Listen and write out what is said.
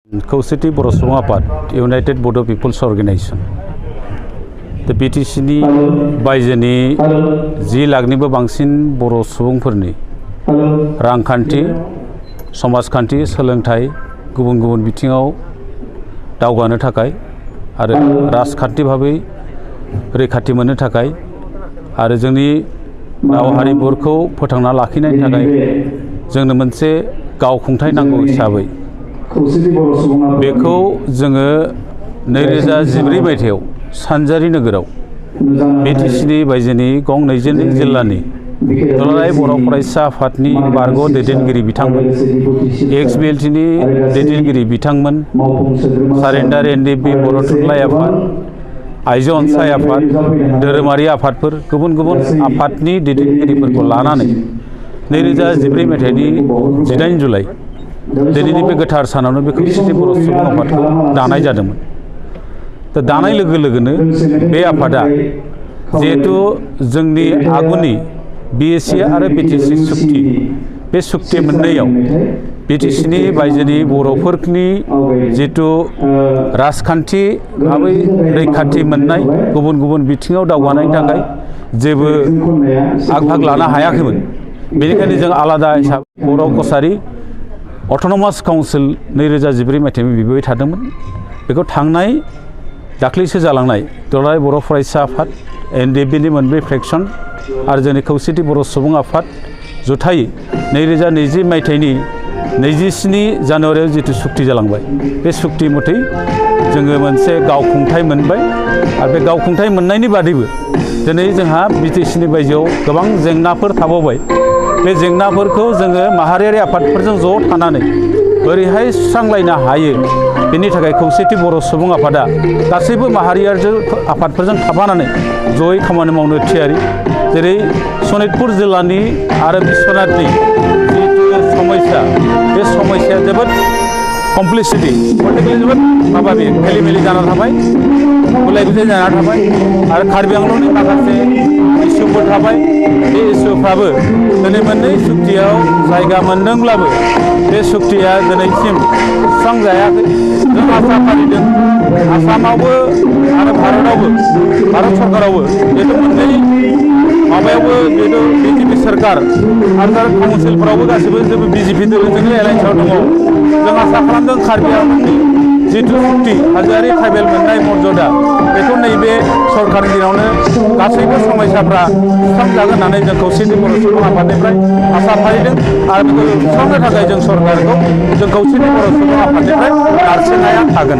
खौसेथि बर' सुबुं आफाद इउनाइटेड बड' पिपल्स अर्गेनाइजेशन दा बिटिसिनि बायजोनि 10 लाखनिबो बांसिन बर' सुबुंफोरनि रांखान्थि समाजखान्थि सोलोंथाइ गुबुन गुबुन बिथिङाव दावगानो थाखाय आरो राजखान्थि भाबै रैखाथि मोननो थाखाय आरो जोंनि राव हारिमुफोरखौ फोथांना लाखिनायनि थाखाय जोंनो मोनसे गावखुंथाय नांगौ हिसाबै बेखौ जोङो 2014 मायथाइयाव सानजारि नोगोराव बिटिसिनि बायजोनि गं 22 जिल्लानि दुलाराय बर' फरायसा आफादनि बारग' दैदेनगिरि बिथांमोन XBLTनि दैदेनगिरि बिथांमोन सारेन्डार NDP बर' थुनलाइ आफाद आइजो अनसाय आफाद धोरोमारि आफादफोर गुबुन गुबुन आफादनि दैदेनगिरिफोरखौ लानानै 2014 मायथाइनि 18 जुलाइ दिनैनि बे गोथार सानावनो बे खौसेथि बर' सुबुं आफादखौ दानाय जादोंमोन। दा दानाय लोगो लोगोनो बे आफादा जिहेतु जोंनि आगुनि BSC आरो BTC सुक्ति बे सुक्ति मोननैयाव बिटिसिनि बायजोनि बर'फोरनि जितु राजखान्थि भाबै रैखाथि मोननाय गुबुन गुबुन बिथिङाव दावगानायनि थाखाय जेबो आग-भाग लानो हायाखैमोन। बेनिखायनो जों आलादा हिसाबै बर' कसारि अट'नमास काउन्सिल 2014 मायथाइयाव बिबाय थादोंमोन। बेखौ थांनाय दाख्लैसो जालांनाय दुलाराय बर' फरायसा आफाद NDPनि मोनब्रै फ्रेक्सन आरो जोंनि खौसेथि बर' सुबुं आफाद जुथायै 2020 मायथाइनि 27 जानुवारियाव जितु सुक्ति जालांबाय बे सुक्ति मथै जोङो मोनसे गावखुंथाय मोनबाय आरो बे गावखुंथाय मोननायनि बादैबो दिनै जोंहा बिटिसिनि बायजोआव गोबां जेंनाफोर थाबावबाय। बे जेंनाफोरखौ जोङो माहारियारि आफादफोरजों ज' थानानै बोरैहाय सुस्रांलायनो हायो बेनि थाखाय खौसेथि बर' सुबुं आफादा गासैबो माहारियारि आफादफोरजों थाफानानै जयै खामानि मावनो थियारि। जेरै सनितपुर जिल्लानि आरो बिश्वनाथनि जितु समस्या बे समस्याया जोबोद कमप्लिसिटि पलिटिकेलि जोबोद माबा बे खेलिमेलि जाना थाबाय गुलाय गुजाय जाना थाबाय आरो कार्बि आंलंनि माखासे इस्युफोर थाबाय। बे इस्युफ्राबो दिनै मोननै सुक्तियाव जायगा मोनदोंब्लाबो बे सुक्तिया दिनैसिम सुस्रांजायाखै। जों आसा फारिदों आसामावबो आरो भारत सरकारावबो जिहेतु मोननै माबायावबो जिहेतु BJP सोरखार आरो काउन्सिलफोरावबो गासैबो जों BJP दोलोजोंनो एलायन्सआव दङ। जों आसा खालामदों कार्बि आंलंनि जितु सुक्ति हाजोआरि ट्राइबेल मोननाय मर्यादा बेखौ नैबे सरकारनि दिनावनो गासैबो समस्याफ्रा सुस्रांजागोन होननानै जों खौसेथि बर' सुबुं आफादनिफ्राय आसा फारिदों आरो बेखौ सुस्रांनो थाखाय जों सरकारखौ जों खौसेथि बर' सुबुं आफादनिफ्राय नारसिननाया थागोन।